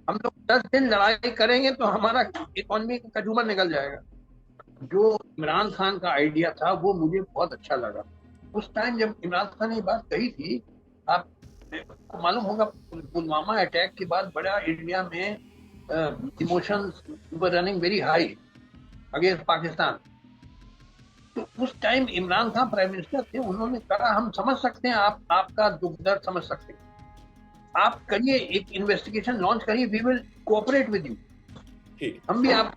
हम लोग 10 दिन लड़ाई करेंगे तो हमारा इकोनॉमी का कचूमर निकल जाएगा। जो इमरान खान का आइडिया था वो मुझे बहुत अच्छा लगा। उस टाइम जब इमरान खान ने ये बात कही थी, आपको मालूम होगा, पुलवामा अटैक के बाद बड़ा इंडिया में emotions were running very high against Pakistan. तो उस time Imran Khan prime minister थे, उन्होंने कहा हम समझ सकते हैं, आप आपका दुख दर्द समझ सकते हैं, आप करिए, एक इन्वेस्टिगेशन लॉन्च करिए, we will cooperate with you. ठीक। हम भी आप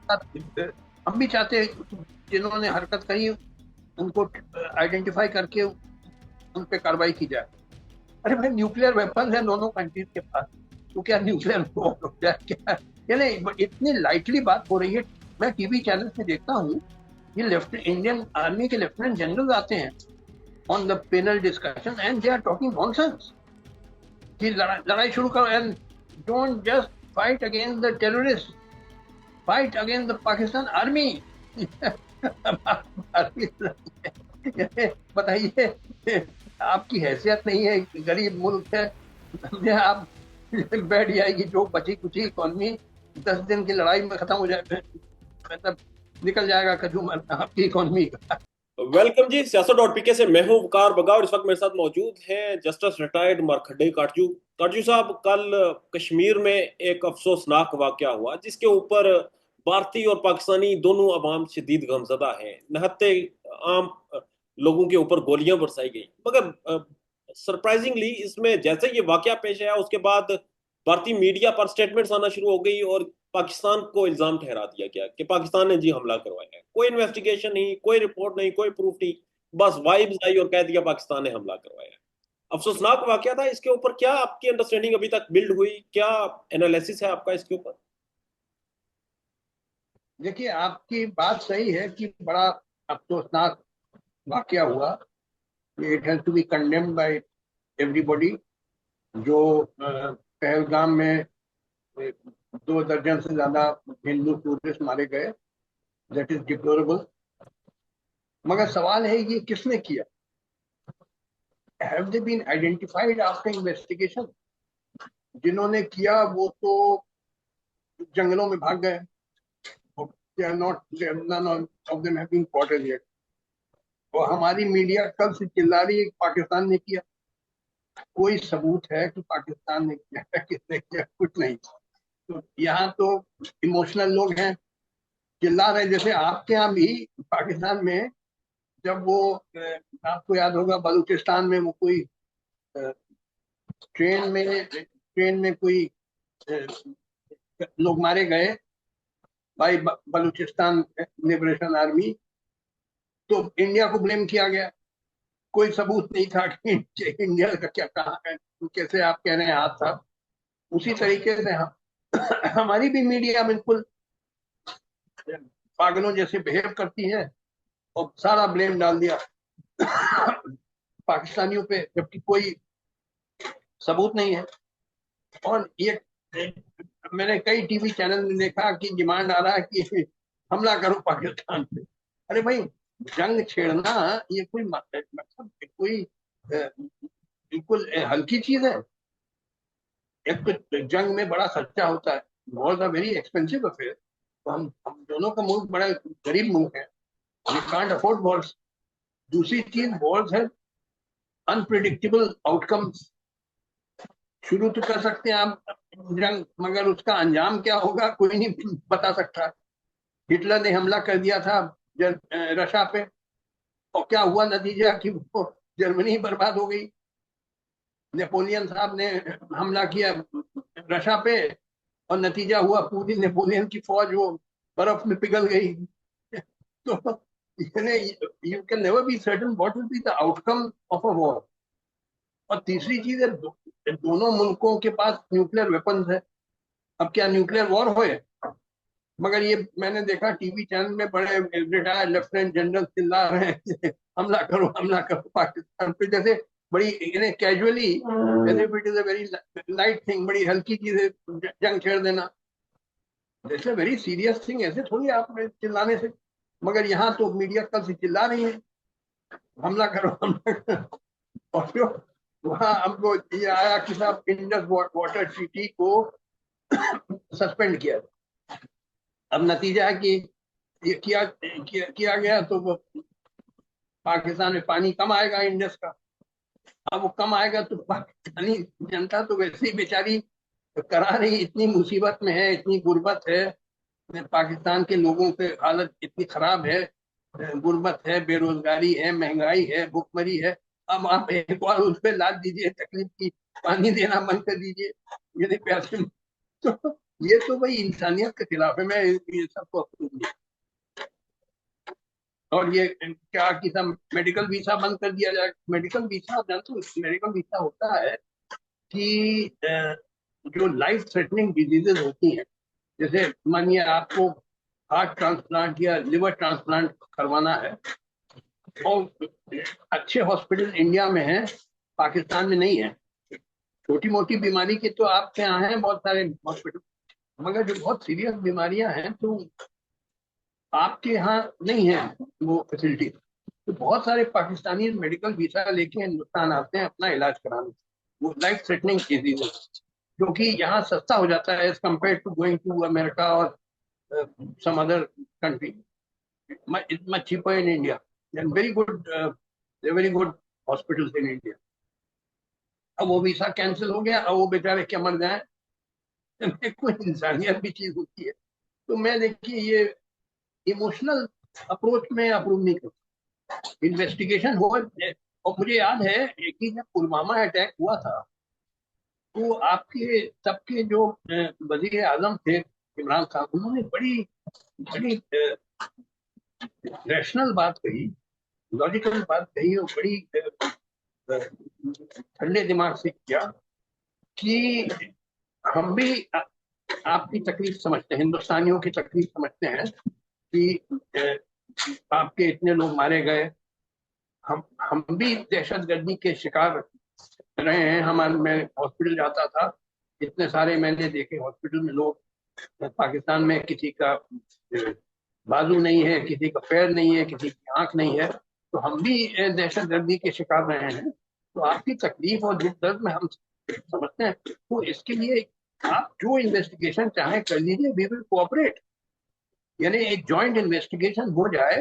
हम भी चाहते हैं कि जिन्होंने हरकत करी उनको आइडेंटिफाई करके उन पे कार्रवाई की जाए। अरे भाई, न्यूक्लियर वेपन है दोनों कंट्रीज के पास, तो क्या न्यूक्लियर वॉर हो जाए क्या? यानी इतनी लाइटली बात हो रही है। मैं टीवी चैनल पे देखता हूँ, ये लेफ्टिनेंट इंडियन आर्मी के लेफ्टिनेंट जनरल आते हैं on the panel discussion and they are talking nonsense कि लड़ाई शुरू करो and don't just fight against the terrorist, fight against the Pakistan army. बताइए, आपकी हैसियत नहीं है, गरीब मुल्क है, आप बैठ जाएगी जो बची कुची इकोनॉमी, 10 दिन की लड़ाई में खत्म हो जाए, मतलब निकल जाएगा कचूमर आपकी इकोनॉमी का। वेलकम जी, सियासत डॉट पीके से मैं हूं वकार बगा और इस वक्त मेरे साथ मौजूद हैं जस्टिस रिटायर्ड मार्कंडेय काटजू। काटजू साहब, कल कश्मीर में एक अफसोसनाक वाकया हुआ जिसके ऊपर भारतीय और पाकिस्तानी दोनों अवाम शदीद गमजदा हैं। नहत्ते आम लोगों के ऊपर गोलियां बरसाई गई, मगर सरप्राइजिंगली इसमें जैसे ये वाकया पेश आया उसके बाद भारतीय मीडिया पर स्टेटमेंट्स आना शुरू हो गई और पाकिस्तान को इल्जाम ठहरा दिया गया कि पाकिस्तान ने जी हमला करवाया है। कोई इन्वेस्टिगेशन नहीं, कोई रिपोर्ट नहीं, कोई प्रूफ नहीं, बस वाइब्स आई और कह दिया पाकिस्तान ने हमला करवाया है। अफसोसनाक वाकया था। इसके ऊपर क्या आपकी अंडरस्टैंडिंग अभी तक बिल्ड हुई? क्या एनालिसिस है आपका इसके ऊपर? देखिए, आपकी बात सही है कि बड़ा अफसोसनाक वाकया हुआ। It has to be condemned by everybody. जो पहलगाम में 2 दर्जन से ज्यादा हिंदू टूरिस्ट मारे गए, दैट इज डिप्लोरेबल। मगर सवाल है ये किसने किया? Have they been identified after investigation? जिन्होंने किया वो तो जंगलों में भाग गए। They are not, none of them have been spotted yet. और हमारी मीडिया कब से चिल्ला रही है कि पाकिस्तान ने किया। कोई सबूत है कि पाकिस्तान ने किया है, किसने किया? कुछ नहीं। तो यहाँ तो इमोशनल लोग हैं, चिल्ला रहे हैं। जैसे आपके यहाँ भी पाकिस्तान में, जब वो आपको याद होगा बलूचिस्तान में वो कोई ट्रेन में कोई अ, लोग मारे गए भाई, बलूचिस्तान लिबरेशन आर्मी, तो इंडिया को ब्लेम किया गया। कोई सबूत नहीं था कि इंडिया का क्या कहा है, कैसे आप कह रहे हैं हाथ था। उसी तरीके से हमारी भी मीडिया बिल्कुल पागलों जैसे बिहेव करती है और सारा ब्लेम डाल दिया पाकिस्तानियों पे, जबकि कोई सबूत नहीं है। और ये मैंने कई टीवी चैनल में देखा कि डिमांड आ रहा है कि हमला करो पाकिस्तान पे। अरे भाई, जंग छेड़ना ये कोई मतलब कोई बिल्कुल हल्की चीज है? एक तो जंग में बड़ा खर्चा होता है, wars are very expensive affair. तो हम दोनों का मुल्क बड़ा गरीब मुल्क है, वी कांट अफोर्ड वॉर्स। दूसरी चीज, वॉर्स है अनप्रिडिक्टेबल आउटकम्स। शुरू तो कर सकते हैं आप जंग, मगर उसका अंजाम क्या होगा कोई नहीं बता सकता। हिटलर ने हमला कर दिया था रशिया पे, और क्या हुआ नतीजा कि वो जर्मनी ही बर्बाद हो गई। नेपोलियन साहब ने हमला किया रशिया पे, और नतीजा हुआ पूरी नेपोलियन की फौज वो बर्फ में पिघल गई। तो you can never be certain what will be the outcome of a war. और तीसरी चीज है, दोनों मुल्कों के पास न्यूक्लियर वेपन्स है। अब क्या न्यूक्लियर वॉर होए? मगर ये मैंने देखा टीवी चैनल में बड़े रिटायर्ड लेफ्टिनेंट जनरल चिल्ला रहे हैं हमला करो पाकिस्तान पे, जैसे बड़ी इन्हें casually, as if it is a very light thing, बड़ी हल्की चीज है जंग छेड़ देना। जैसे वेरी सीरियस थिंग, ऐसे थोड़ी आप चिल्लाने से। मगर यहाँ तो मीडिया कल से चिल्ला रही है हमला करो, हमला करो। और जो वहाँ हमको ये आया कि साहब इंडस वाटर ट्रीटी को सस्पेंड किया। अब नतीजा है कि ये किया गया, तो वो पाकिस्तान में पानी कम आएगा इंडस का। अब वो कम आएगा तो पाकिस्तानी जनता तो वैसे ही बेचारी करा रही, इतनी मुसीबत में है, इतनी गुर्बत है। पाकिस्तान के लोगों के हालत इतनी खराब है, गुर्बत है, बेरोजगारी है, महंगाई है, भुखमरी है। अब आप एक बार उस पर लाद दीजिए तकलीफ की, पानी देना बंद कर दीजिए मेरे प्यासे में। तो ये तो भाई इंसानियत के खिलाफ है। मैं ये सबको अप्रूव नहीं। और ये क्या कि सब मेडिकल वीसा बंद कर दिया जाए। मेडिकल वीसा जानते हो, मेडिकल वीसा होता है कि जो लाइफ थ्रेटनिंग डिजीजेज होती हैं, जैसे मानिए आपको हार्ट ट्रांसप्लांट या लिवर ट्रांसप्लांट करवाना है, और अच्छे हॉस्पिटल इंडिया में है, पाकिस्तान में नहीं है। छोटी मोटी बीमारी के तो आपके यहाँ है बहुत सारे हॉस्पिटल, मगर जो बहुत सीरियस बीमारियां हैं तो आपके यहाँ नहीं है वो फैसिलिटी। तो बहुत सारे पाकिस्तानी मेडिकल वीजा लेके हिंदुस्तान आते हैं अपना इलाज कराने, वो लाइफ थ्रेटनिंग डिजीज है, जो कि यहाँ सस्ता हो जाता है as compare to going to America और some other country. it's much cheaper in India and very good hospitals in India. अब वो वीसा कैंसिल हो गया, अब वो बेचारे क्या मर जाए। कोई इंसानियत भी चीज होती है। तो मैं देखिए ये इमोशनल अप्रोच में अप्रूव नहीं करता। इन्वेस्टिगेशन हो। और मुझे याद है एक ही जब पुलवामा अटैक हुआ था, तो आपके सबके जो वजीर आजम थे इमरान खान, उन्होंने बड़ी बड़ी रैशनल बात कही, लॉजिकल बात कही, और बड़ी ठंडे दिमाग से किया कि हम भी आपकी तकलीफ समझते हैं, हिंदुस्तानियों की तकलीफ समझते हैं कि आपके इतने लोग मारे गए। हम भी दहशतगर्दी के शिकार रहे हैं। हमारे मैं हॉस्पिटल जाता था, इतने सारे मैंने देखे हॉस्पिटल में लोग, पाकिस्तान में किसी का बाजू नहीं है, किसी का पैर नहीं है, किसी की आंख नहीं है। तो हम भी दहशतगर्दी के शिकार रहे हैं। तो आपकी तकलीफ और दुख दर्द में हम समझते हैं। तो इसके लिए आप जो इन्वेस्टिगेशन चाहे कर लीजिए, वी विल कोऑपरेट। यानी एक जॉइंट इन्वेस्टिगेशन हो जाए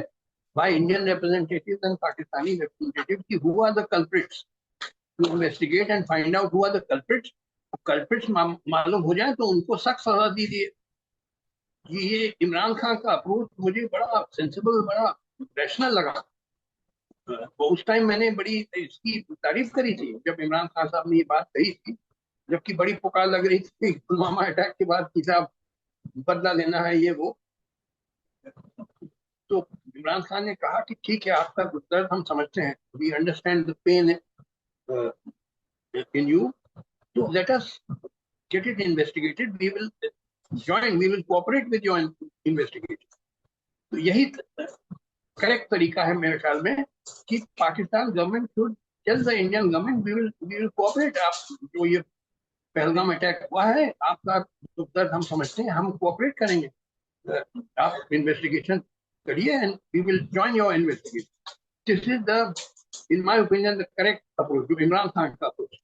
by Indian representatives and Pakistani representatives की who are the culprits, to investigate and find out who are the culprits. Culprits मालूम हो जाए तो उनको सख्त सजा दीजिए। ये इमरान खान का अप्रोच मुझे बड़ा सेंसिबल, बड़ा रैशनल लगा। तो उस टाइम मैंने बड़ी इसकी तारीफ करी थी जब इमरान खान साहब ने ये बात कही थी, जबकि बड़ी पुकार लग रही थी पुलवामा अटैक के बाद कि साहब बदला लेना है ये वो। तो इमरान खान ने कहा कि ठीक है, आपका दर्द हम समझते हैं, we understand the pain in you, तो let us get it investigated, we will cooperate with your investigation. तो यही करेक्ट तरीका है मेरे ख्याल में कि Pakistan government should tell the Indian government we will cooperate. आप जो ये पहलगाम अटैक हुआ है, आपका दुख दर्द हम समझते हैं, हम कोऑपरेट करेंगे। आप इन्वेस्टिगेशन करिए and we will join your investigation. This is the, in my opinion, the correct approach, जो इमरान खान का अप्रोच।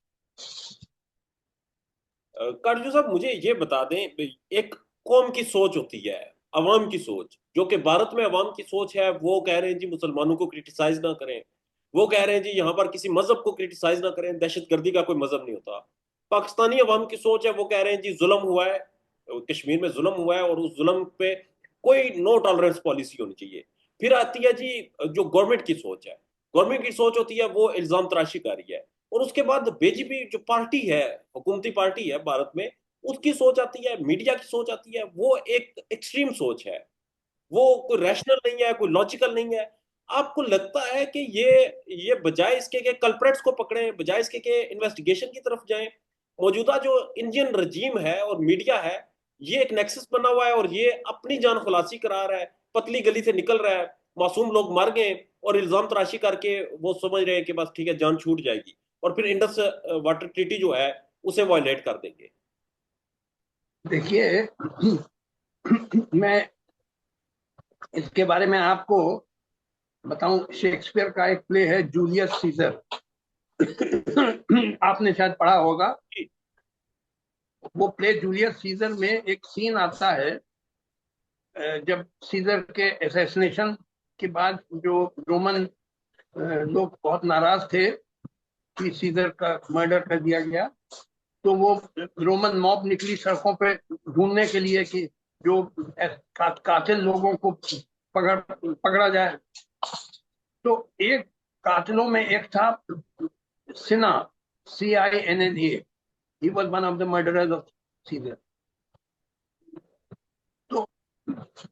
काटजू साहब मुझे ये बता दें, एक कौम की सोच होती है, अवाम की सोच, जो कि भारत में अवाम की सोच है, वो कह रहे हैं जी मुसलमानों को क्रिटिसाइज ना करें, वो कह रहे हैं जी यहाँ पर किसी मजहब को क्रिटिसाइज ना करें, दहशतगर्दी का कोई मजहब नहीं होता। पाकिस्तानी अवाम की सोच है, वो कह रहे हैं जी जुल्म हुआ है, कश्मीर में जुल्म हुआ है और उस जुल्म पे कोई नो टॉलरेंस पॉलिसी होनी चाहिए। फिर आती है जी जो गवर्नमेंट की सोच है, गवर्नमेंट की सोच होती है वो इल्जाम तराशी कर रही है। और उसके बाद बीजेपी जो पार्टी है, हुकूमती पार्टी है भारत में, उसकी सोच आती है, मीडिया की सोच आती है, वो एक एक्सट्रीम सोच है, वो कोई रैशनल नहीं है, कोई लॉजिकल नहीं है। आपको लगता है कि ये बजाय इसके के कल्प्रेट्स को पकड़ें, बजाय इसके के इन्वेस्टिगेशन की तरफ जाएं, मौजूदा जो इंडियन रजीम है और मीडिया है, ये एक नेक्सस बना हुआ है और ये अपनी जान खुलासी करा रहा है, पतली गली से निकल रहा है, मासूम लोग मर गए और इल्जाम तराशी करके वो समझ रहे हैं कि बस ठीक है जान छूट जाएगी, और फिर इंडस वाटर ट्रीटी जो है उसे वायलेट कर देंगे। देखिए मैं इसके बारे में आपको बताऊं, शेक्सपियर का एक प्ले है जूलियस सीजर। आपने शायद पढ़ा होगा। वो प्ले जूलियस सीजर में एक सीन आता है, जब सीजर के असैसिनेशन के बाद जो रोमन लोग बहुत नाराज थे कि सीजर का मर्डर कर दिया गया, तो वो रोमन मॉब निकली सड़कों पे ढूंढने के लिए कि जो कातिल लोगों को पकड़ा जाए। तो एक कातिलों में एक था Cinna, CINNA। He was one of the murderers of Caesar. तो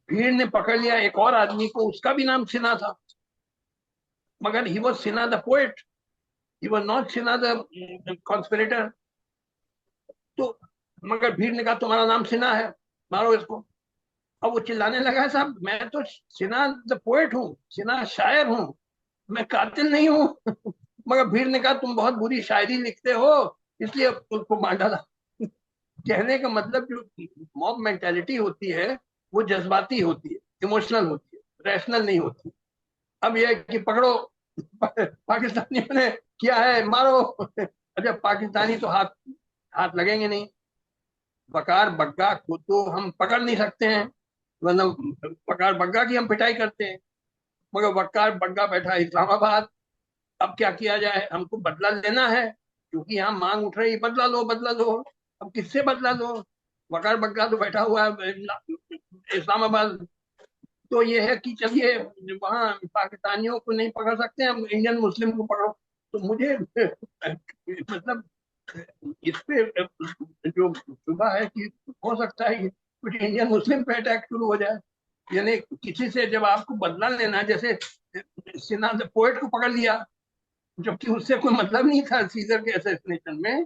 भीड़ ने पकड़ लिया एक और आदमी को, उसका भी नाम सिन्हा था, मगर he was Sinha the poet, he was not Sinha the conspirator. तो मगर भीड़ ने कहा तुम्हारा नाम सिन्हा है, मारो इसको। अब वो चिल्लाने लगा, साहब मैं तो सिन्हा द पोएट हूँ, सिन्हा शायर हूँ, मैं कातिल नहीं हूँ। मगर भीड़ ने कहा तुम बहुत बुरी शायरी लिखते हो, इसलिए उसको मार डाला। कहने का मतलब जो मॉब मेंटेलिटी होती है वो जज्बाती होती है, इमोशनल होती है, रैशनल नहीं होती। अब यह कि पकड़ो, पाकिस्तानियों ने किया है, मारो। अच्छा, पाकिस्तानी तो हाथ हाथ लगेंगे नहीं। बकार बग्गा को तो हम पकड़ नहीं सकते हैं, मतलब बकार बग्गा की हम पिटाई करते हैं, मगर बकार बग्गा बैठा इस्लामाबाद। अब क्या किया जाए, हमको बदला लेना है, क्योंकि यहाँ मांग उठ रही, बदला लो बदला लो। अब किससे बदला लो, बकार बग्गा तो बैठा हुआ है इस्लामाबाद। तो ये है कि चलिए वहाँ पाकिस्तानियों को नहीं पकड़ सकते, हम इंडियन मुस्लिम को पकड़ो। तो मुझे मतलब इस पे जो सुबह है कि हो सकता है कि कुछ इंडियन मुस्लिम पे अटैक शुरू हो जाए। यानी किसी से जब आपको बदला लेना है, जैसे सिन्हा पोएट को पकड़ लिया, जबकि उससे कोई मतलब नहीं था सीजर के असैसिनेशन में,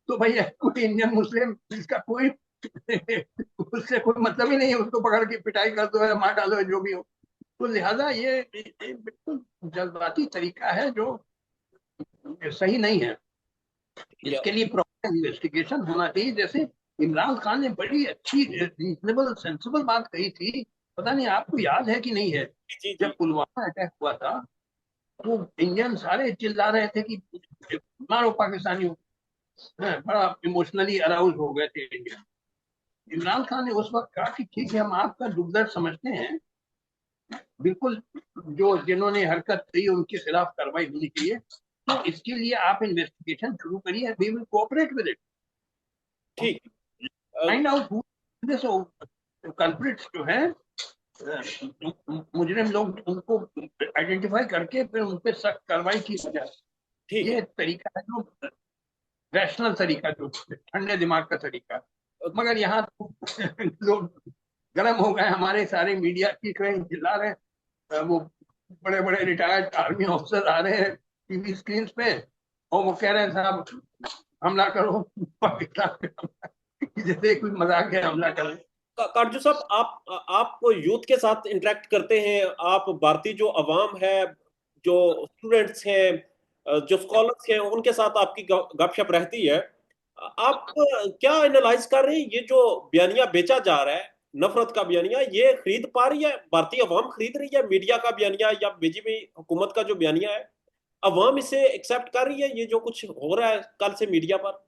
तो भैया कोई इंडियन मुस्लिम जिसका कोई उससे कोई मतलब ही नहीं है, उसको पकड़ के पिटाई कर दो या मार डालो, जो भी हो। तो लिहाजा ये बिल्कुल जज्बाती तरीका है जो सही नहीं है। या इसके लिए प्रॉपर इन्वेस्टिगेशन होना चाहिए। जैसे इमरान खान ने बड़ी अच्छी रीजनेबल सेंसिबल बात कही थी, पता नहीं आपको याद है कि नहीं है। जी जी। जब पुलवामा अटैक हुआ था तो इंडियन सारे चिल्ला रहे थे कि मारो पाकिस्तानियों। हाँ, बड़ा इमोशनली अराउज हो गए थे इंडिया। इमरान खान ने उस वक्त कहा कि ठीक है, हम आपका दुख दर्द समझते हैं, बिल्कुल जो जिन्होंने हरकत की उनके खिलाफ कार्रवाई होनी चाहिए, तो इसके लिए आप इन्वेस्टिगेशन शुरू करिए, we will cooperate with it, ठीक। Uh, find out who this culprits जो है, मुजरिम लोग, उनको आइडेंटिफाई करके फिर उन पे सख्त कार्रवाई की जाए। ठीक है। ये तरीका है जो रैशनल तरीका, जो ठंडे दिमाग का तरीका। मगर यहाँ तो लोग गर्म हो गए, हमारे सारे मीडिया की रहे, चिल्ला रहे हैं। वो बड़े बड़े रिटायर्ड आर्मी ऑफिसर आ रहे हैं टीवी स्क्रीन पे, और वो कह रहे हैं साहब हमला करो पाकिस्तान पे, जैसे कोई मजाक है, हमला करें। काटजू साहब, आप यूथ के साथ इंटरेक्ट करते हैं, आप भारतीय जो अवाम है, जो स्टूडेंट्स हैं, जो स्कॉलर्स हैं, उनके साथ आपकी गपशप रहती है। आप क्या एनालाइज कर रहे हैं, ये जो बयानिया बेचा जा रहा है, नफरत का बयानिया, ये खरीद पा रही है भारतीय अवाम, खरीद रही है मीडिया का बयानिया या बीजेपी हुकूमत का जो बयानिया है, अवाम इसे एक्सेप्ट कर रही है, ये जो कुछ हो रहा है कल से मीडिया पर?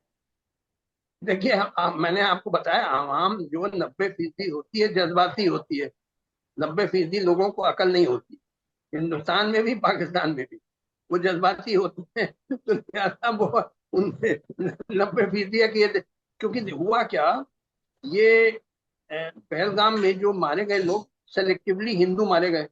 देखिए, मैंने आपको बताया, आवाम जो 90% होती है जज्बाती होती है, 90% लोगों को अकल नहीं होती, हिंदुस्तान में भी पाकिस्तान में भी वो जज्बाती होते हैं। तो लिहाजा वो उनसे 90% है कि क्योंकि हुआ क्या, ये पहलगाम में जो मारे गए लोग सेलेक्टिवली हिंदू मारे गए,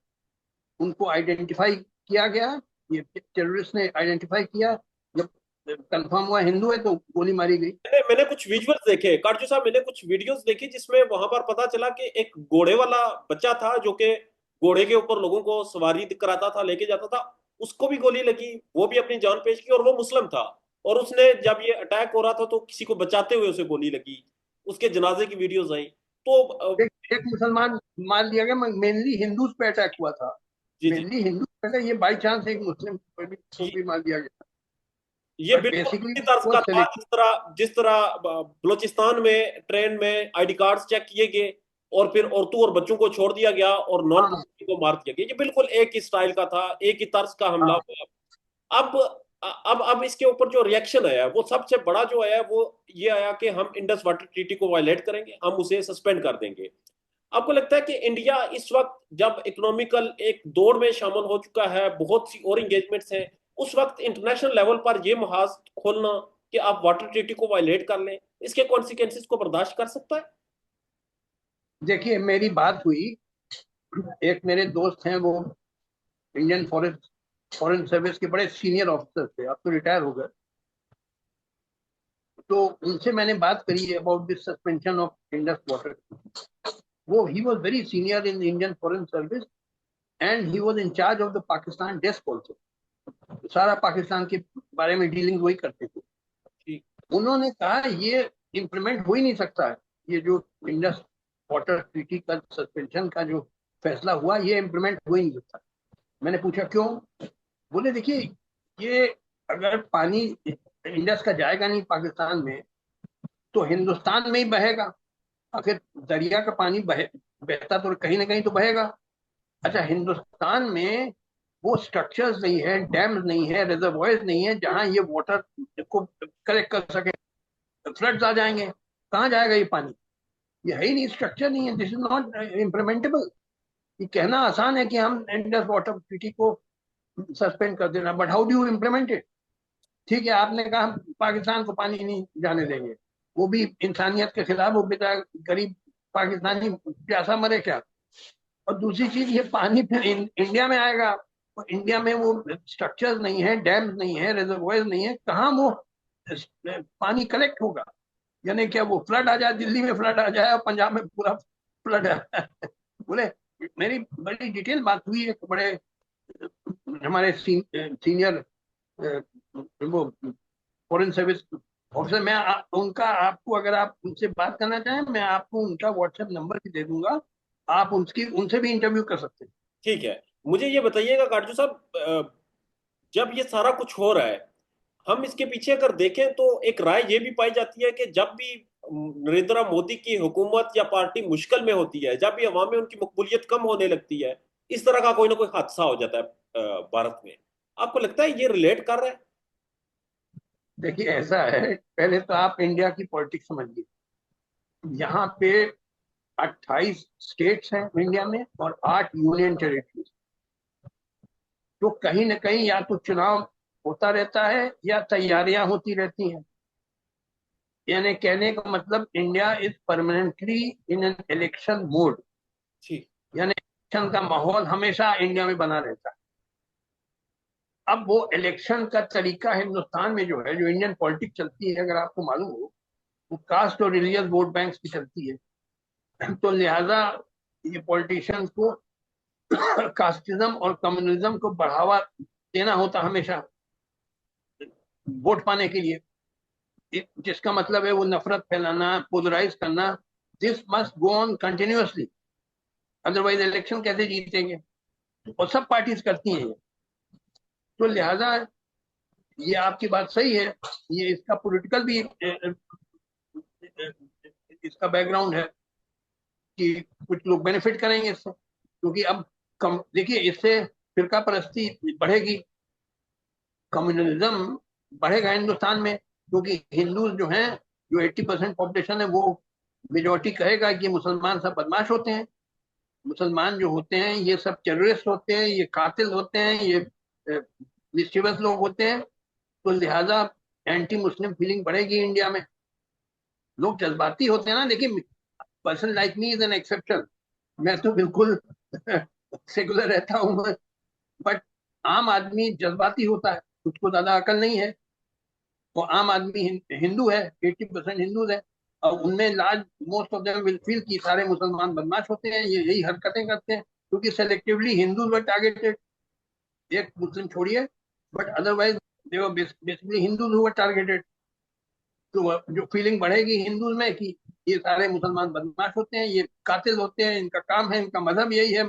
उनको आइडेंटिफाई किया गया, ये टेररिस्ट ने आइडेंटिफाई किया, जब कंफर्म हुआ हिंदू है तो गोली मारी गई। मैंने कुछ विजुअल्स देखे काटजू साहब, मैंने कुछ वीडियोस देखी जिसमें वहां पर पता चला कि एक घोड़े वाला बच्चा था जो कि घोड़े के ऊपर लोगों को सवारी कराता था, लेके जाता था, उसको भी गोली लगी, वो भी अपनी जान पेश की, और वो मुस्लिम था। और उसने जब ये अटैक हो रहा था तो किसी को बचाते हुए उसे गोली लगी, उसके जनाजे की वीडियोस आई। तो एक मुसलमान मार दिया गया, मेनली हिंदूज पे अटैक हुआ था, जी जी। मेनली हिंदू पे अटैक, ये बाई चांस एक मुस्लिम को ये भी मार दिया गया, ये बट बिल्कुल बेसिकली उसी तर्ज वो का था सेलेक्ट। जिस तरह बलूचिस्तान में ट्रेन में आईडी कार्ड चेक किए गए और फिर औरतों और बच्चों को छोड़ दिया गया और नॉन हाँ मुस्लिम को मार दिया गया, ये बिल्कुल एक ही स्टाइल का था, एक ही तर्ज का हमला हाँ। हुआ। अब अब इसके ऊपर जो रिएक्शन आया वो सबसे बड़ा जो आया वो ये आया कि हम इंडस वाटर ट्रीटी को वायलेट करेंगे, हम उसे सस्पेंड कर देंगे। आपको लगता है कि इंडिया इस वक्त जब इकोनॉमिकल एक दौड़ में शामिल हो चुका है, बहुत सी और इंगेजमेंट्स हैं, उस वक्त इंटरनेशनल लेवल पर ये महाज खोलना कि आप वाटर ट्रीटी को वायलेट कर लें, इसके कॉन्सिक्वेंसेस को बर्दाश्त कर सकता है? देखिए, मेरी बात हुई, एक मेरे दोस्त हैं, वो इंडियन फॉरेन सर्विस के बड़े सीनियर ऑफिसर थे, अब तो रिटायर हो गए। तो उनसे मैंने बात करी about this suspension of Indus water. वो he was very senior in Indian foreign service and he was in charge of the Pakistan desk also. सारा पाकिस्तान के बारे में डीलिंग वही करते थे। ठीक। उन्होंने कहा ये इम्प्लीमेंट हो ही नहीं सकता है, ये जो इंडस वाटर ट्रीटी का सस्पेंशन का जो फैसला हुआ, ये इम्प्लीमेंट हो ही नहीं सकता। मैंने पूछा क्यों? बोले देखिए, ये अगर पानी इंडस का जाएगा नहीं पाकिस्तान में, तो हिंदुस्तान में ही बहेगा। आखिर दरिया का पानी बहता तो कहीं ना कहीं तो बहेगा। अच्छा, हिंदुस्तान में वो स्ट्रक्चर्स नहीं है, डैम्स नहीं है, रिजर्वॉयर्स नहीं है जहां ये वाटर को कलेक्ट कर सके। फ्लड्स आ जाएंगे, कहाँ जाएगा ये पानी? ये है ही नहीं, स्ट्रक्चर नहीं है। This is not implementable. ये कहना आसान है कि हम इंडस वाटर ट्रीटी को सस्पेंड कर देना, but how do you implement it? ठीक है, आपने कहा हम पाकिस्तान को पानी नहीं जाने देंगे, वो भी इंसानियत के खिलाफ। वो बेचारा गरीब पाकिस्तानी प्यासा मरे क्या? और दूसरी चीज, ये पानी फिर इंडिया में आएगा, और इंडिया में वो स्ट्रक्चर्स नहीं है, डैम्स नहीं है, रिजर्वॉयर्स नहीं है, कहाँ वो पानी कलेक्ट होगा? यानी क्या वो फ्लड आ जाए, दिल्ली में फ्लड आ जाए और पंजाब में पूरा फ्लड आ जाए? बोले, मेरी बड़ी डिटेल बात हुई है बड़े हमारे सीनियर वो फॉरेन सर्विस ऑफिसर। मैं उनका, आपको अगर आप उनसे बात करना चाहें, मैं आपको उनका व्हाट्सएप नंबर भी दे दूंगा। आप उनकी उनसे भी इंटरव्यू कर सकते हैं। ठीक है, मुझे ये बताइएगा काटजू साहब, जब ये सारा कुछ हो रहा है, हम इसके पीछे अगर देखें तो एक राय ये भी पाई जाती है कि जब भी नरेंद्र मोदी की हुकूमत या पार्टी मुश्किल में होती है, जब भी अवाम में उनकी मकबूलियत कम होने लगती है, इस तरह का कोई ना कोई हादसा हो जाता है भारत में। आपको लगता है ये रिलेट कर रहा है? देखिए, ऐसा है, पहले तो आप इंडिया की पॉलिटिक्स समझिए। यहाँ पे 28 स्टेट्स हैं इंडिया में और 8 यूनियन टेरिटरीज। तो कहीं ना कहीं या तो चुनाव होता रहता है या तैयारियां होती रहती हैं। यानी कहने का मतलब, India is permanently in an election mode. ठीक। यानी इलेक्शन का माहौल हमेशा इंडिया में बना रहता है। अब वो इलेक्शन का तरीका हिंदुस्तान में जो है, जो इंडियन पॉलिटिक्स चलती है, अगर आपको मालूम हो, वो कास्ट और रिलीजियस वोट बैंक्स की चलती है। तो लिहाजा ये पॉलिटिशियंस को कास्टिज्म और कम्युनिज्म को बढ़ावा देना होता हमेशा वोट पाने के लिए। जिसका मतलब है वो नफरत फैलाना, पोलराइज करना। This must go on continuously, otherwise election कैसे जीतेंगे? और सब पार्टीज करती हैं ये। तो लिहाजा ये आपकी बात सही है, ये इसका पॉलिटिकल भी इसका बैकग्राउंड है कि कुछ लोग बेनिफिट करेंगे इससे, क्योंकि अब कम देखिए, इससे फिरका परस्ती बढ़ेगी, कम्युनलिज्म बढ़ेगा हिंदुस्तान में। क्योंकि हिंदू जो हैं, जो 80% पॉपुलेशन है, वो मेजोरिटी कहेगा कि मुसलमान सब बदमाश होते हैं, मुसलमान जो होते हैं ये सब टेररिस्ट होते हैं, ये कातिल होते हैं, ये मिस्chievous लोग होते हैं। तो लिहाजा एंटी मुस्लिम फीलिंग बढ़ेगी इंडिया में। लोग जज्बाती होते हैं ना। देखिए, person like me is an exception. मैं तो बिल्कुल सेकुलर रहता हूँ, बट आम आदमी जज्बाती होता है, उसको ज्यादा अकल नहीं है। वो आम आदमी हिंदू है, 80% हिंदू है, और उनमें large most of them will feel कि सारे मुसलमान बदमाश होते हैं, ये यही हरकतें करते हैं, क्योंकि सेलेक्टिवली हिंदू वर टारगेटेड। एक मुस्लिम छोड़िए, but otherwise they were basically Hindu were targeted. तो जो फीलिंग बढ़ेगी हिंदू में कि ये सारे मुसलमान बदमाश होते हैं, ये कातिल होते हैं, इनका काम है, इनका मजहब यही है,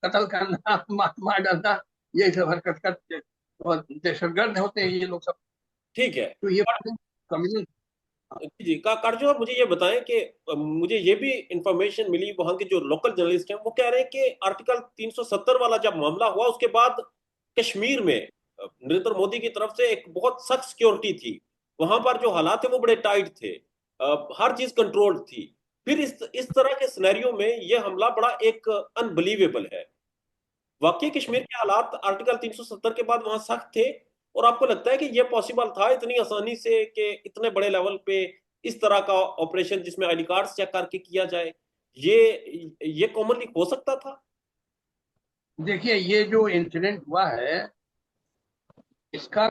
कत्ल करना, मार डालना, यही सब हरकत करते हैं, और दहशतगर्द होते हैं ये लोग सब। ठीक है। तो ये कम्युनिस्ट। जी जी, कार्जो आप मुझे ये बताएं कि मुझे ये भी इंफॉर्मेशन मिली, वहां के जो लोकल जर्नलिस्ट हैं वो कह रहे हैं कि आर्टिकल 370 वाला जब मामला हुआ उसके बाद कश्मीर में नरेंद्र मोदी की तरफ से एक बहुत सख्त सिक्योरिटी थी, वहां पर जो हालात थे वो बड़े टाइट थे, हर चीज कंट्रोल्ड थी। फिर इस तरह के सिनेरियो में ये हमला बड़ा एक अनबिलीवेबल है। वाकई कश्मीर के हालात आर्टिकल 370 के बाद वहां सख्त थे, और आपको लगता है कि ये पॉसिबल था इतनी आसानी से कि इतने बड़े लेवल पे इस तरह का ऑपरेशन जिसमें आईडी कार्ड चेक करके किया जाए, ये कॉमनली हो सकता था? देखिए, ये जो इंसिडेंट हुआ है, इसका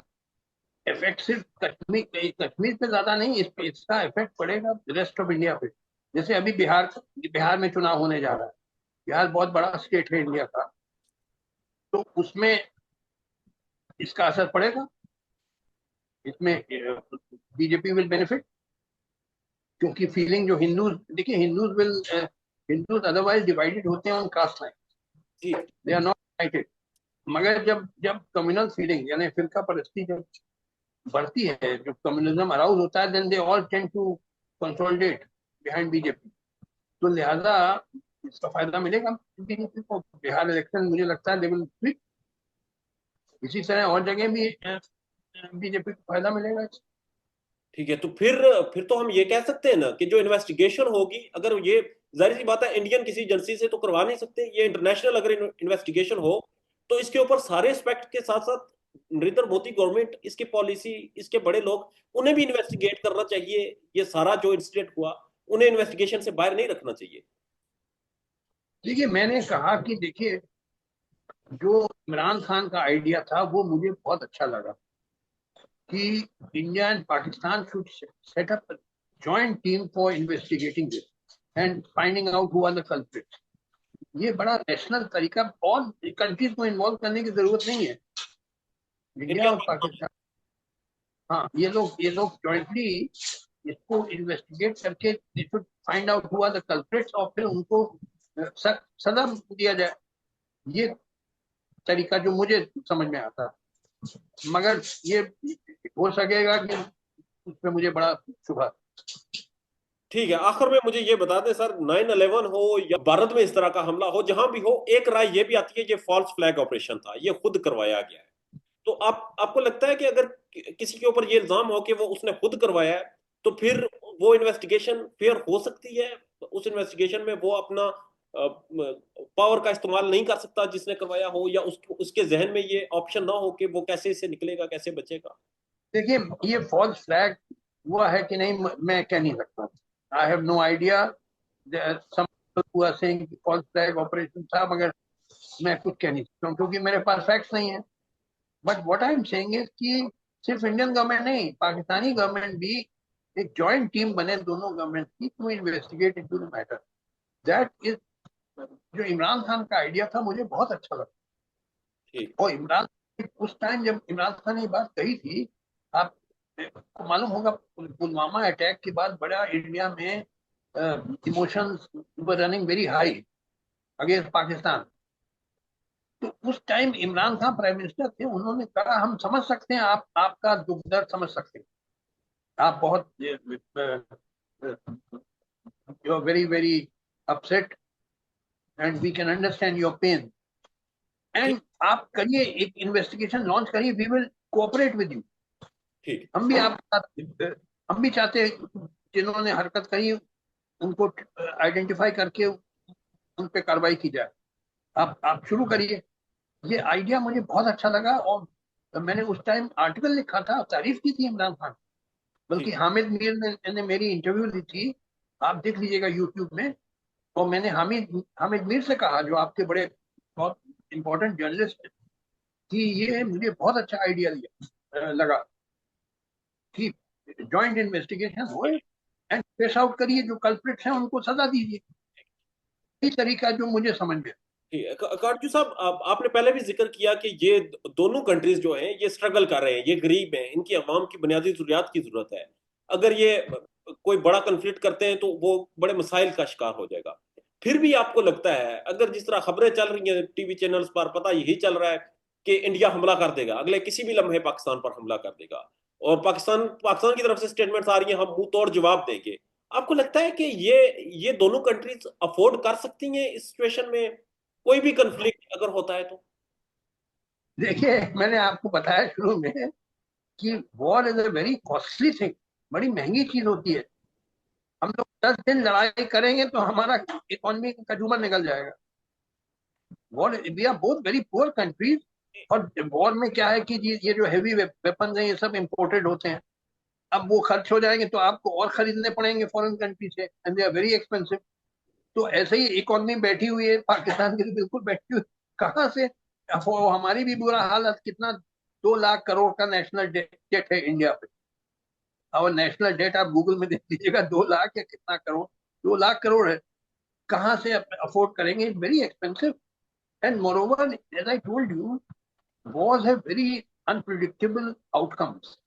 इफेक्ट सिर्फ कश्मीर कश्मीर पे ज्यादा नहीं, इस पे इसका इफेक्ट पड़ेगा रेस्ट ऑफ इंडिया पे। जैसे अभी बिहार में चुनाव होने जा रहा है। बिहार बहुत बड़ा स्टेट है इंडिया का, तो उसमें इसका असर पड़ेगा। इसमें बीजेपी विल बेनिफिट, क्योंकि फीलिंग जो हिंदूज, देखिए हिंदूज अदरवाइज डिवाइडेड होते हैं ऑन कास्ट लाइन, जी। They are not united. मगर जब जब कम्युनल फीलिंग यानी फिरका परस्ती जब बढ़ती है, जब कम्युनिज्म अराउज होता है, then they all tend to consolidate behind BJP. तो लिहाजा इसका फायदा मिलेगा बीजेपी को। बिहार इलेक्शन मुझे लगता है दे विल स्वीप। इसी तरह और जगह भी बीजेपी को फायदा मिलेगा। ठीक है, तो फिर तो हम ये कह सकते हैं ना कि जो इन्वेस्टिगेशन होगी, अगर ये, जाहिर सी बात है इंडियन किसी एजेंसी से तो करवा नहीं सकते, ये इंटरनेशनल अगर इन्वेस्टिगेशन हो तो इसके ऊपर सारे एस्पेक्ट के साथ साथ नरेंद्र मोदी गवर्नमेंट, इसकी पॉलिसी, इसके बड़े लोग, उन्हें भी इन्वेस्टिगेट करना चाहिए। ये सारा जो इंसिडेंट हुआ, उन्हें इन्वेस्टिगेशन से बाहर नहीं रखना चाहिए। देखिए, मैंने कहा कि देखिए, जो इमरान खान का आइडिया था वो मुझे बहुत अच्छा लगा कि India and Pakistan should set up joint team for investigating this and finding out who are the culprits. ये बड़ा नेशनल तरीका, और कंट्रीज को इन्वॉल्व करने की जरूरत नहीं है, इंडिया इंडिया और पाकिस्तान। पाकिस्तान। हाँ, ये लोग जॉइंटली इसको इन्वेस्टिगेट करके they should find out who are the culprits, और फिर उनको सजा दिया जाए। ये तरीका जो मुझे समझ में आता है। मगर ये हो सकेगा कि उसमें मुझे बड़ा शुभ। ठीक है, आखिर में मुझे ये बता दें सर, 9/11 हो या भारत में इस तरह का हमला हो, जहां भी हो, एक राय ये भी आती है ये फॉल्स फ्लैग ऑपरेशन था, ये खुद करवाया गया है। तो आपको लगता है कि अगर किसी के ऊपर ये इल्जाम हो कि वो उसने खुद करवाया है, तो फिर वो इन्वेस्टिगेशन फेयर हो सकती है? उस इन्वेस्टिगेशन में वो अपना पावर का इस्तेमाल नहीं कर सकता जिसने करवाया हो, या उसके जहन में ये ऑप्शन ना हो कि वो कैसे इससे निकलेगा, कैसे बचेगा? देखिए, ये फॉल्स फ्लैग हुआ है कि नहीं मैं कह नहीं सकता। I have no idea. Some हुआ सेइंग फॉल्स फ्लैग ऑपरेशन था, मगर मैं कुछ कह नहीं सकता हूँ क्योंकि मेरे पास फैक्ट्स नहीं है। But what I am saying is कि सिर्फ इंडियन गवर्नमेंट नहीं, पाकिस्तानी गवर्नमेंट भी एक जॉइंट टीम बने दोनों गवर्नमेंट की to investigate into the matter. That is, जो इमरान खान का आइडिया था मुझे बहुत अच्छा लगा। ठीक। और इमरान, उस टाइम जब इमरान खान ने ये बात कही थी, आपको मालूम होगा पुलवामा अटैक के बाद बड़ा इंडिया में emotions were running very high against Pakistan. तो उस time Imran Khan prime minister थे, उन्होंने कहा हम समझ सकते हैं, आप आपका दुख दर्द समझ सकते हैं, आप बहुत you are very very upset and we can understand your pain, ठीक। एंड आप करिए, एक इन्वेस्टिगेशन लॉन्च करिए, we will cooperate with you. ठीक। हम भी आपके साथ, हम भी चाहते हैं जिन्होंने हरकत करी उनको आइडेंटिफाई करके उन पे कार्रवाई की जाए। आप शुरू करिए। ये आइडिया मुझे बहुत अच्छा लगा, और मैंने उस टाइम आर्टिकल लिखा था, तारीफ की थी इमरान खान। बल्कि ठीक। हामिद मीर ने मेरी इंटरव्यू ली थी, आप देख लीजिएगा यूट्यूब में। और मैंने हामिद हामिद मीर से कहा, जो आपके बड़े बहुत इंपॉर्टेंट जर्नलिस्ट, कि ये मुझे बहुत अच्छा आइडिया लगा कि जॉइंट इन्वेस्टिगेशन होए एंड ट्रेस आउट करिए, जो कल्प्रिट्स हैं उनको सजा दीजिए। यही तरीका जो मुझे समझ में। ठीक है, काटजू साहब, आपने पहले भी जिक्र किया कि ये दोनों कंट्रीज जो हैं ये स्ट्रगल कर रहे हैं, ये गरीब हैं, इनकी आवाम की बुनियादी जरूरियात की जरूरत है। अगर ये कोई बड़ा कन्फ्लिक्ट करते हैं तो वो बड़े मसाइल का शिकार हो जाएगा। फिर भी आपको लगता है, अगर जिस तरह खबरें चल रही हैं टीवी चैनल्स पर, पता यही चल रहा है कि इंडिया हमला कर देगा, अगले किसी भी लम्हे पाकिस्तान पर हमला कर देगा, और पाकिस्तान पाकिस्तान की तरफ से स्टेटमेंट्स आ रही हैं, हम मुंह तोड़ जवाब देंगे। आपको लगता है कि ये दोनों कंट्रीज अफोर्ड कर सकती हैं इस सिचुएशन में, कोई भी कंफ्लिक्ट अगर होता है तो? देखिए, मैंने आपको बताया शुरू में कि war is a very costly thing, बड़ी महंगी चीज होती है। हम लोग 10 दिन लड़ाई करेंगे तो हमारा इकोनॉमी का झूमर निकल जाएगा। War, we are both very poor countries. और वॉर में क्या है कि ये जो हैवी वेपन है ये सब इम्पोर्टेड होते हैं। अब वो खर्च हो जाएंगे तो आपको और खरीदने पड़ेंगे फॉरेन कंट्री से, and they are very expensive. तो ऐसे ही इकोनॉमी बैठी हुई है पाकिस्तान की, तो बिल्कुल बैठी हुई। कहाँ से? हमारी भी बुरा हालत, कितना 2 लाख करोड़ का नेशनल डेट है इंडिया पे। और नेशनल डेट आप गूगल में देख लीजिएगा, 2 लाख या कितना करोड़, 2 लाख करोड़ है। कहाँ से अफोर्ड करेंगे? It's very expensive. And moreover, as I told you, wars have very unpredictable outcomes.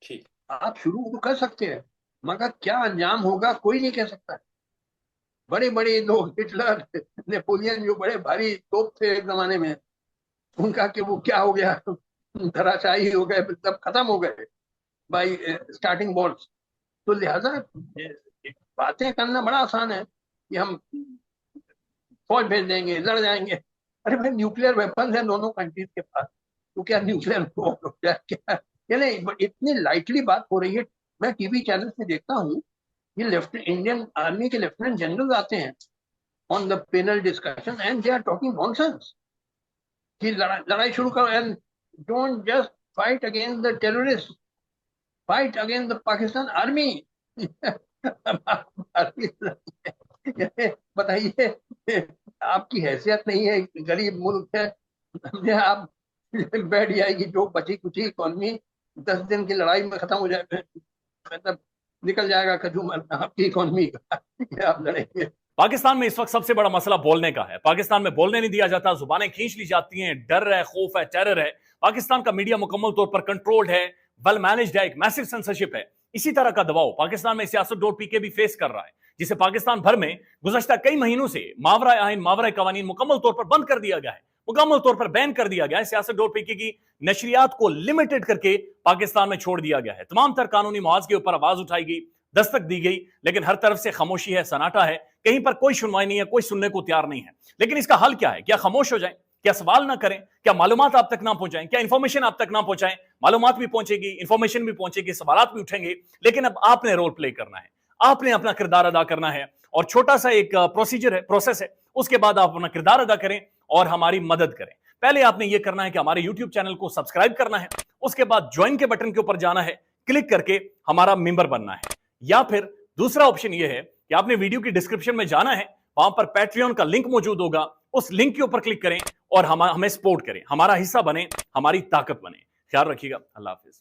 ठीक। आप शुरू तो कर सकते हैं, मगर क्या अंजाम होगा कोई नहीं कह सकता। बड़े बड़े लोग, हिटलर, नेपोलियन, जो बड़े भारी तोप थे एक जमाने में, उनका कि वो क्या हो गया, धराशायी हो गए, सब खत्म हो गए बाई स्टार्टिंग वॉर्स। तो लिहाजा बातें करना बड़ा आसान है कि हम फौज भेज देंगे, लड़ जाएंगे। अरे भाई, न्यूक्लियर वेपन है दोनों कंट्रीज के पास, तो क्या न्यूक्लियर वॉर हो जाए क्या? ये नहीं, इतनी लाइटली बात हो रही है। मैं टीवी चैनल में देखता हूँ, ये लेफ्टिनेंट, इंडियन आर्मी के लेफ्टिनेंट जनरल आते हैं on the panel discussion, and they are talking nonsense कि लड़ाई शुरू करो, and don't just fight against the terrorist, fight against the Pakistan army. बताइए, आपकी हैसियत नहीं है, गरीब मुल्क है, समझे आप? बैठ जाएगी जो बची कुची इकोनॉमी, 10 दिन की लड़ाई में खत्म हो जाए, मतलब निकल जाएगा खजूमर आपकी इकोनॉमी का, ये आप लड़ेंगे। पाकिस्तान में इस वक्त सबसे बड़ा मसला बोलने का है। पाकिस्तान में बोलने नहीं दिया जाता, जुबानें खींच ली जाती हैं, डर है, खौफ है, टेरर है। पाकिस्तान का मीडिया मुकम्मल तौर पर कंट्रोल्ड है, वेल मैनेज्ड है, एक मैसिव सेंसरशिप है। इसी तरह का दबाव पाकिस्तान में सियासत.pk भी फेस कर रहा है, जिसे पाकिस्तान भर में गुज़श्ता कई महीनों से मावरा आइन, मावरा कवानीन मुकम्मल तौर पर बंद कर दिया गया है, मुकम्मल तौर पर बैन कर दिया गया है। सियासत.pk की नशरियात को लिमिटेड करके पाकिस्तान में छोड़ दिया गया है। तमाम तर कानूनी मुआवजे के ऊपर आवाज उठाई गई, दस्तक दी गई, लेकिन हर तरफ से खामोशी है, सन्नाटा है, कहीं पर कोई सुनवाई नहीं है, कोई सुनने को तैयार नहीं है। लेकिन इसका हल क्या है? क्या खामोश हो जाएं? क्या सवाल ना करें? क्या मालूमात आप तक ना पहुंचाएं? क्या इंफॉर्मेशन आप तक ना पहुंचाएं? मालूमात भी पहुंचेगी, इंफॉर्मेशन भी पहुंचेगी, सवालात भी उठेंगे, लेकिन अब आपने रोल प्ले करना है, आपने अपना किरदार अदा करना है। और छोटा सा एक प्रोसीजर है, प्रोसेस है, उसके बाद आप अपना किरदार अदा करें और हमारी मदद करें। पहले आपने यह करना है कि हमारे यूट्यूब चैनल को सब्सक्राइब करना है, उसके बाद ज्वाइन के बटन के ऊपर जाना है, क्लिक करके हमारा मेंबर बनना है। या फिर दूसरा ऑप्शन यह है कि आपने वीडियो की डिस्क्रिप्शन में जाना है, वहां पर पैट्रियन का लिंक मौजूद होगा, उस लिंक के ऊपर क्लिक करें और हमें सपोर्ट करें, हमारा हिस्सा बने, हमारी ताकत बने। ख्याल रखिएगा। अल्लाह हाफिज।